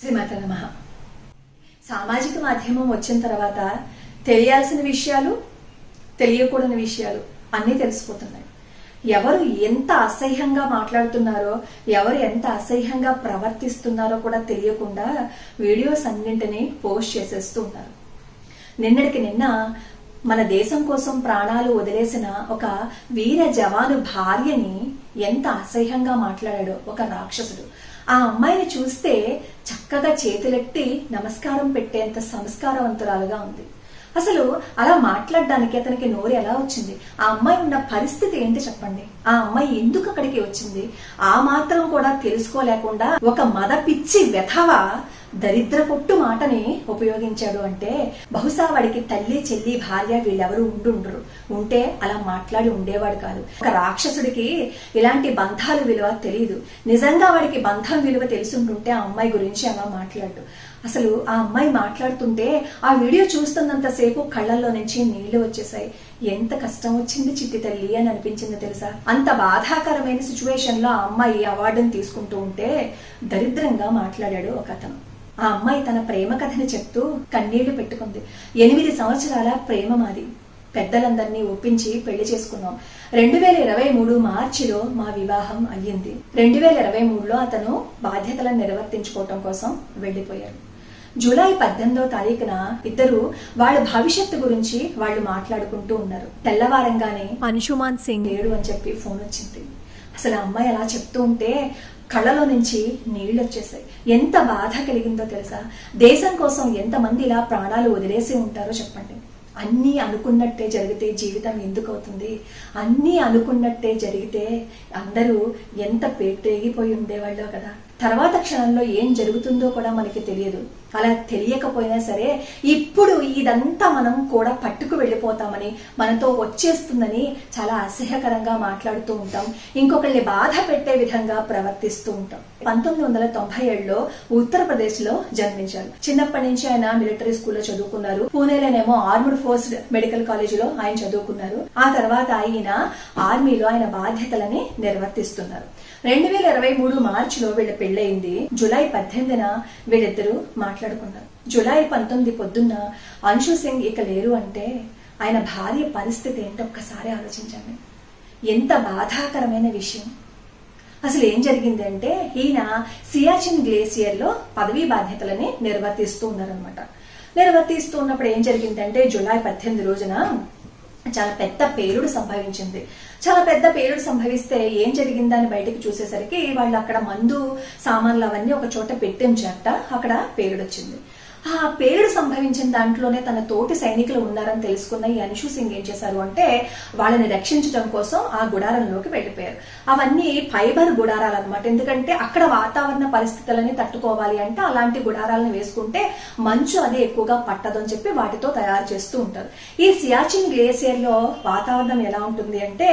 శ్రీమాత నమః. సామాజిక మాధ్యమం వచ్చిన తర్వాత తెలియాల్సిన విషయాలు, తెలియకూడని విషయాలు అన్నీ తెలిసిపోతున్నాయి. ఎవరు ఎంత అసహ్యంగా మాట్లాడుతున్నారో, ఎవరు ఎంత అసహ్యంగా ప్రవర్తిస్తున్నారో కూడా తెలియకుండా వీడియోస్ అన్నింటినీ పోస్ట్ చేసేస్తూ ఉన్నారు. నిన్నటికి నిన్న మన దేశం కోసం ప్రాణాలు వదిలేసిన ఒక వీర జవాను భార్యని ఎంత అసహ్యంగా మాట్లాడాడో ఒక రాక్షసుడు. ఆ అమ్మాయిని చూస్తే చక్కగా చేతులెట్టి నమస్కారం పెట్టేంత సంస్కారవంతురాలుగా ఉంది. అసలు అలా మాట్లాడడానికి అతనికి నోరు ఎలా వచ్చింది? ఆ అమ్మాయి ఉన్న పరిస్థితి ఏంటి చెప్పండి? ఆ అమ్మాయి ఎందుకు అక్కడికి వచ్చింది? ఆ మాత్రం కూడా తెలుసుకోలేకుండా ఒక మద పిచ్చి వెధవ దరిద్ర పొట్టు మాటని ఉపయోగించాడు అంటే బహుశా వాడికి తల్లి, చెల్లి, భార్య వీళ్ళెవరూ ఉండుండరు. ఉంటే అలా మాట్లాడి ఉండేవాడు కాదు. ఒక రాక్షసుడికి ఇలాంటి బంధాలు విలువ తెలియదు. నిజంగా వాడికి బంధం విలువ తెలిసింటుంటే ఆ అమ్మాయి గురించి అలా మాట్లాడు. అసలు ఆ అమ్మాయి మాట్లాడుతుంటే ఆ వీడియో చూస్తున్నంతసేపు కళ్ళల్లో నుంచి నీళ్లు వచ్చేసాయి. ఎంత కష్టం వచ్చింది చిట్టి తల్లి అని అనిపించింది తెలుసా? అంత బాధాకరమైన సిచ్యువేషన్ లో ఆ అమ్మాయి అవార్డును తీసుకుంటూ ఉంటే దరిద్రంగా మాట్లాడాడు ఒక అతను. ఆ అమ్మాయి తన ప్రేమ కథని చెప్తూ కన్నీళ్లు పెట్టుకుంది. 8 సంవత్సరాల ప్రేమ మాది. పెద్దలందరినీ ఒప్పించి పెళ్లి చేసుకున్నాం. 2023 మార్చిలో మా వివాహం అయ్యింది. 2023లో అతను బాధ్యతలను నిర్వర్తించుకోవటం కోసం వెళ్లిపోయారు. జూలై 18వ తారీఖున ఇద్దరు వాళ్ళ భవిష్యత్తు గురించి వాళ్ళు మాట్లాడుకుంటూ ఉన్నారు. తెల్లవారంగానే అంశుమాన్ సింగ్ లేడు అని చెప్పి ఫోన్ వచ్చింది. అసలు ఆ అమ్మాయి అలా చెప్తూ ఉంటే కళ్ళలో నుంచి నీళ్లు వచ్చేసాయి. ఎంత బాధ కలిగిందో తెలుసా? దేశం కోసం ఎంతమంది ఇలా ప్రాణాలు వదిలేసి ఉంటారో చెప్పండి. అన్నీ అనుకున్నట్టే జరిగితే జీవితం ఎందుకు అవుతుంది? అన్నీ అనుకున్నట్టే జరిగితే అందరూ ఎంత పేటేగిపోయి ఉండేవాళ్ళో కదా. తర్వాత క్షణంలో ఏం జరుగుతుందో కూడా మనకి తెలియదు. అలా తెలియకపోయినా సరే ఇప్పుడు ఇదంతా మనం కూడా పట్టుకు వెళ్ళిపోతామని, మనతో వచ్చేస్తుందని చాలా అసహ్యకరంగా మాట్లాడుతూ ఉంటాం. ఇంకొకరిని బాధ పెట్టే విధంగా ప్రవర్తిస్తూ ఉంటాం. 1997లో ఉత్తరప్రదేశ్ లో జన్మించారు. చిన్నప్పటి నుంచి ఆయన మిలిటరీ స్కూల్లో చదువుకున్నారు. పూణేలోనేమో ఆర్మ్డ్ ఫోర్స్డ్ మెడికల్ కాలేజీలో ఆయన చదువుకున్నారు. ఆ తర్వాత ఆయన ఆర్మీలో ఆయన బాధ్యతలని నిర్వర్తిస్తున్నారు. 2023 మార్చిలో వీళ్ళ పెళ్లయింది. జూలై 18న వీళ్ళిద్దరూ మాట్లాడుకున్నారు. జూలై 19 పొద్దున్న అంశు సింగ్ ఇక లేరు అంటే ఆయన భార్య పరిస్థితి ఏంటో ఒక్కసారి ఆలోచించండి. ఎంత బాధాకరమైన విషయం. అసలు ఏం జరిగింది అంటే ఈయన సియాచిన్ గ్లేసియర్ లో పదవీ బాధ్యతలని నిర్వర్తిస్తూ ఉన్నారనమాట. నిర్వర్తిస్తూ ఉన్నప్పుడు ఏం జరిగిందంటే జూలై 18 రోజున చాలా పెద్ద పేలుడు సంభవించింది. చాలా పెద్ద పేలుడు సంభవిస్తే ఏం జరిగిందని బయటకు చూసేసరికి వాళ్ళు అక్కడ మందు సామాన్లు అవన్నీ ఒక చోట పెట్టి ఉంచారట. అక్కడ పేలుడు వచ్చింది. ఆ పేలుడు సంభవించిన దాంట్లోనే తన తోటి సైనికులు ఉన్నారని తెలుసుకున్న ఈ అంశు సింగ్ ఏం చేశారు అంటే వాళ్ళని రక్షించడం కోసం ఆ గుడారంలోకి వెళ్లిపోయారు. అవన్నీ ఫైబర్ గుడారాలు అనమాట. ఎందుకంటే అక్కడ వాతావరణ పరిస్థితులని తట్టుకోవాలి అంటే అలాంటి గుడారాలను వేసుకుంటే మంచు అది ఎక్కువగా పట్టదని చెప్పి వాటితో తయారు చేస్తూ ఉంటారు. ఈ సియాచిన్ గ్లేసియర్ లో వాతావరణం ఎలా ఉంటుంది అంటే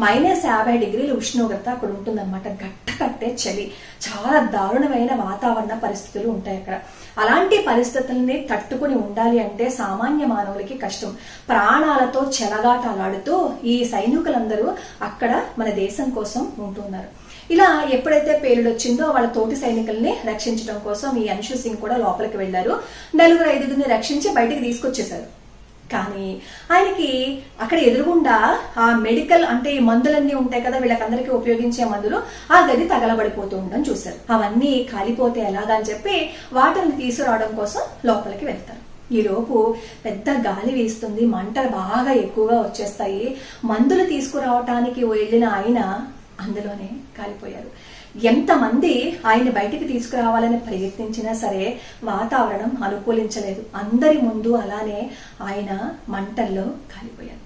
-50 డిగ్రీల ఉష్ణోగ్రత అక్కడ ఉంటుందన్నమాట. గట్టకట్టే చలి, చాలా దారుణమైన వాతావరణ పరిస్థితులు ఉంటాయి అక్కడ. అలాంటి పరిస్థితుల్ని తట్టుకుని ఉండాలి అంటే సామాన్య మానవులకి కష్టం. ప్రాణాలతో చెలగాటలాడుతూ ఈ సైనికులందరూ అక్కడ మన దేశం కోసం ఉంటున్నారు. ఇలా ఎప్పుడైతే పేలుడు వచ్చిందో వాళ్ళ తోటి సైనికుల్ని రక్షించడం కోసం ఈ అంశు సింగ్ కూడా లోపలికి వెళ్లారు. 4-5 రక్షించి బయటికి తీసుకొచ్చేశారు. కానీ ఆయనకి అక్కడ ఎదురుగుండా ఆ మెడికల్ అంటే ఈ మందులన్నీ ఉంటాయి కదా, వీళ్ళకందరికీ ఉపయోగించే మందులు, ఆ గది తగలబడిపోతూ ఉండడం చూశారు. అవన్నీ కాలిపోతే ఎలాగా అని చెప్పి వాటిని తీసుకురావడం కోసం లోపలికి వెళ్తారు. ఈలోపు పెద్ద గాలి వీస్తుంది, మంటలు బాగా ఎక్కువగా వచ్చేస్తాయి. మందులు తీసుకురావటానికి వెళ్ళిన ఆయన అందులోనే కాలిపోయారు. ఎంతమంది ఆయన బయటికి తీసుకురావాలని ప్రయత్నించినా సరే వాతావరణం అనుకూలించలేదు. అందరి ముందు అలానే ఆయన మంటల్లో కాలిపోయారు.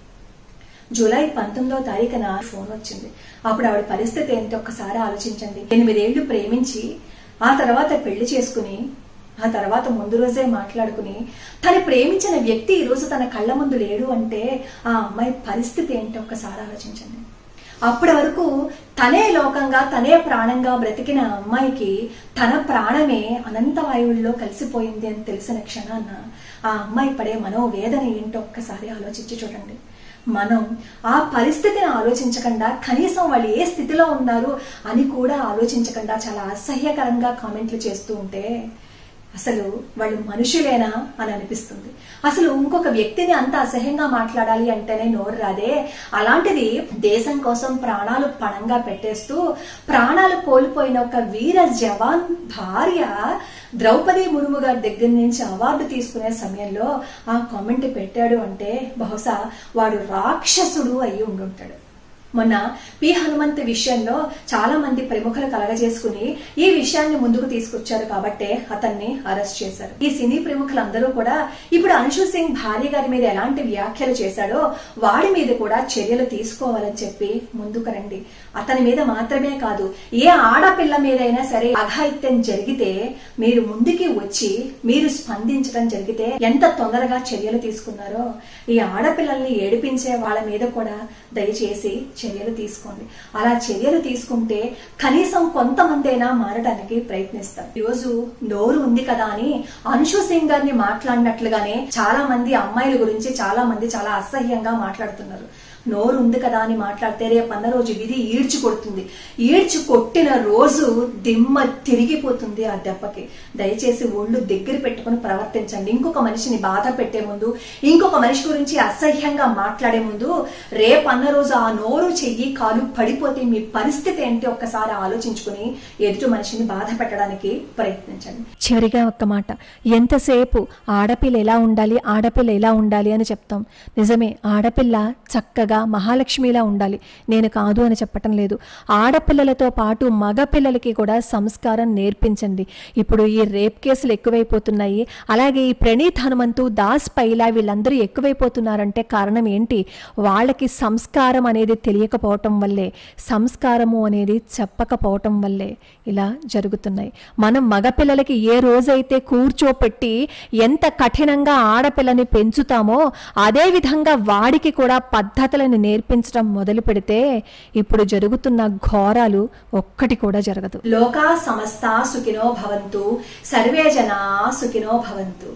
జూలై 19వ తారీఖున ఫోన్ వచ్చింది. అప్పుడు ఆవిడ పరిస్థితి ఏంటో ఒక్కసారి ఆలోచించండి. 8 ఏళ్లు ప్రేమించి ఆ తర్వాత పెళ్లి చేసుకుని ఆ తర్వాత ముందు రోజే మాట్లాడుకుని తను ప్రేమించిన వ్యక్తి ఈ రోజు తన కళ్ళ ముందు లేడు అంటే ఆ అమ్మాయి పరిస్థితి ఏంటో ఒక్కసారి ఆలోచించండి. అప్పటి వరకు తనే లోకంగా తనే ప్రాణంగా బ్రతికిన అమ్మాయికి తన ప్రాణమే అనంత వాయువుల్లో కలిసిపోయింది అని తెలిసిన క్షణాన ఆ అమ్మాయి పడే మనోవేదన ఏంటో ఒక్కసారి ఆలోచించి చూడండి. మనం ఆ పరిస్థితిని ఆలోచించకుండా కనీసం వాళ్ళు ఏ స్థితిలో ఉన్నారు అని కూడా ఆలోచించకుండా చాలా అసహ్యకరంగా కామెంట్లు చేస్తూ ఉంటే అసలు వాళ్ళు మనుషులేనా అని అనిపిస్తుంది. అసలు ఇంకొక వ్యక్తిని అంత అసహ్యంగా మాట్లాడాలి అంటేనే నోరు రాదే, అలాంటిది దేశం కోసం ప్రాణాలు పణంగా పెట్టేస్తూ ప్రాణాలు కోల్పోయిన ఒక వీర జవాన్ భార్య ద్రౌపది ముర్ము గారి దగ్గర నుంచి అవార్డు తీసుకునే సమయంలో ఆ కామెంట్ పెట్టాడు అంటే బహుశా వాడు రాక్షసుడు అయి ఉండుంటాడు. మొన్న పి హనుమంత్ విషయంలో చాలా మంది ప్రముఖులు కలగజేసుకుని ఈ విషయాన్ని ముందుకు తీసుకొచ్చారు కాబట్టే అతన్ని అరెస్ట్ చేశారు. ఈ సినీ ప్రముఖులందరూ కూడా ఇప్పుడు అంశు సింగ్ భార్య గారి మీద ఎలాంటి వ్యాఖ్యలు చేశాడో వాడి మీద కూడా చర్యలు తీసుకోవాలని చెప్పి ముందుకు రండి. అతని మీద మాత్రమే కాదు, ఏ ఆడపిల్ల మీదైనా సరే అఘాయిత్యం జరిగితే మీరు ముందుకి వచ్చి మీరు స్పందించడం జరిగితే ఎంత తొందరగా చర్యలు తీసుకున్నారో ఈ ఆడపిల్లల్ని ఏడిపించే వాళ్ళ మీద కూడా దయచేసి చర్యలు తీసుకోండి. అలా చర్యలు తీసుకుంటే కనీసం కొంతమందైనా మారడానికి ప్రయత్నిస్తారు. ఈరోజు నోరు ఉంది కదా అని అంశు సింగ్ గారిని మాట్లాడినట్లుగానే చాలా మంది అమ్మాయిల గురించి చాలా మంది చాలా అసహ్యంగా మాట్లాడుతున్నారు. నోరు ఉంది కదా అని మాట్లాడితే రేపన్న రోజు విధి ఈడ్చి కొడుతుంది. ఈడ్చి కొట్టిన రోజు దిమ్మ తిరిగిపోతుంది ఆ దెబ్బకి. దయచేసి ఒళ్ళు దగ్గర పెట్టుకుని ప్రవర్తించండి. ఇంకొక మనిషిని బాధ పెట్టే ముందు, ఇంకొక మనిషి గురించి అసహ్యంగా మాట్లాడే ముందు రేపన్న రోజు ఆ నోరు చెయ్యి కాలు పడిపోతే మీ పరిస్థితి ఏంటి ఒక్కసారి ఆలోచించుకుని ఎదుటి మనిషిని బాధ పెట్టడానికి ప్రయత్నించండి. చివరిగా ఒక్క మాట, ఎంతసేపు ఆడపిల్ల ఎలా ఉండాలి ఆడపిల్ల ఎలా ఉండాలి అని చెప్తాం. నిజమే, ఆడపిల్ల చక్కగా మహాలక్ష్మిలా ఉండాలి, నేను కాదు అని చెప్పటం లేదు. ఆడపిల్లలతో పాటు మగపిల్లలకి కూడా సంస్కారం నేర్పించండి. ఇప్పుడు ఈ రేప్ కేసులు ఎక్కువైపోతున్నాయి, అలాగే ఈ ప్రణీత్ హనుమంతు, దాస్ పైలా వీళ్ళందరూ ఎక్కువైపోతున్నారంటే కారణం ఏంటి? వాళ్ళకి సంస్కారం అనేది తెలియకపోవటం వల్లే, సంస్కారము అనేది చెప్పకపోవటం వల్లే ఇలా జరుగుతున్నాయి. మనం మగపిల్లలకి ఏ రోజైతే కూర్చోపెట్టి ఎంత కఠినంగా ఆడపిల్లని పెంచుతామో అదే విధంగా వాడికి కూడా పద్ధతులను నేర్పించడం మొదలు పెడితే ఇప్పుడు జరుగుతున్న ఘోరాలు ఒక్కటి కూడా జరగదు. లోకా సమస్తా సుఖినో భవంతు, సర్వే జనా సుఖినో భవంతు.